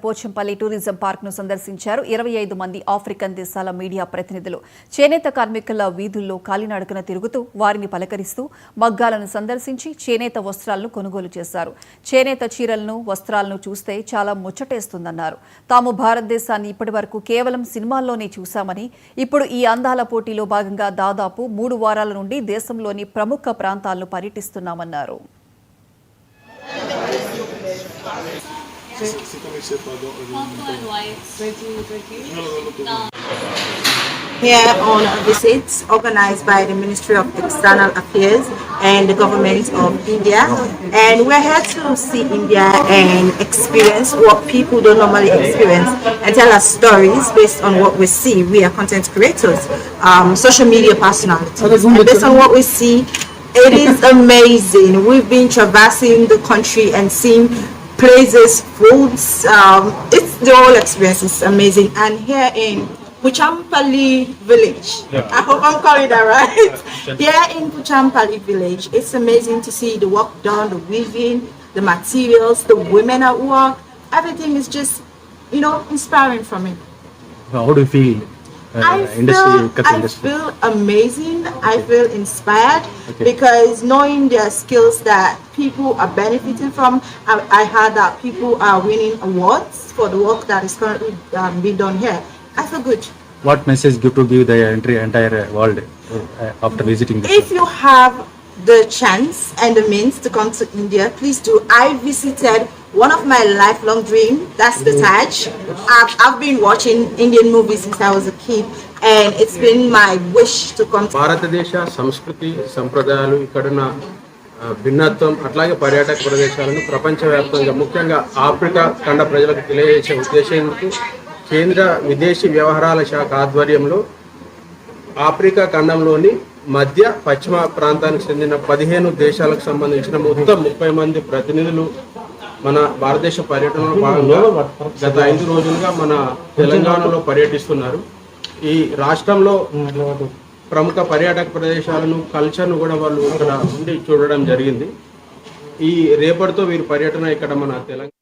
Pochampally tourism park ను సందర్శించారు 25 మంది ఆఫ్రికన్ దేశాల మీడియా ప్రతినిధులు. చేనేత కార్మికుల వీధుల్లో కాలినడకన తిరుగుతూ వారిని పలకరిస్తూ మగ్గాలను సందర్శించి చేనేత వస్త్రాలను కొనుగోలు చేశారు. చేనేత చీరలను వస్త్రాలను చూస్తే చాలా ముచ్చటేస్తుందన్నారు. తాము భారతదేశాన్ని ఇప్పటివరకు కేవలం సినిమాల్లోనే చూశామని, ఇప్పుడు ఈ అందాల పోటీలో భాగంగా దాదాపు 3 వారాల నుండి దేశంలోని ప్రముఖ ప్రాంతాలను పర్యటిస్తున్నామన్నారు. Here on visits organized by the Ministry of External Affairs and the Government of India, and we're here to see India and experience what people don't normally experience and tell us stories based on what we see. We are content creators, social media personalities, and based on what we see, it is amazing. We've been traversing the country and seeing places, foods, it's the whole experience is amazing. And here in Pochampally village, I hope I'm calling that right. Here in Pochampally village, it's amazing to see the work done, the weaving, the materials, the women at work. Everything is just, inspiring for me. How do you feel? I feel amazing. I feel inspired because knowing their skills that people are benefiting from. I heard that people are winning awards for the work that is currently being done here. I feel good. What message you to give the entire world after visiting this? If you have the chance and the means to come to India, please do. I visited one of my lifelong dreams, that's the Taj. I've been watching Indian movies since I was a kid, and it's been my wish to come to భారతదేశ సంస్కృతి సంప్రదాయాలు ఇక్కడున్న భిన్నత్వం అట్లాగే పర్యాటక ప్రదేశాలను ప్రపంచవ్యాప్తంగా ముఖ్యంగా Africa ఖండ ప్రజలకు తెలియజేసే ఉద్దేశంతో కేంద్ర విదేశీ వ్యవహారాల శాఖ ఆధ్వర్యంలో ఆఫ్రికా ఖండంలోని మధ్య పశ్చిమ ప్రాంతానికి చెందిన 15 దేశాలకు సంబంధించిన మొత్తం 30 మంది ప్రతినిధులు మన భారతదేశ పర్యటనలో భాగంగా గత 5 రోజులుగా మన తెలంగాణలో పర్యటిస్తున్నారు. ఈ రాష్ట్రంలో ప్రముఖ పర్యాటక ప్రదేశాలను కల్చర్ను కూడా వాళ్ళు ఇక్కడ ఉండి చూడడం జరిగింది. ఈ రేపటితో వీరి పర్యటన ఇక్కడ మన తెలంగాణ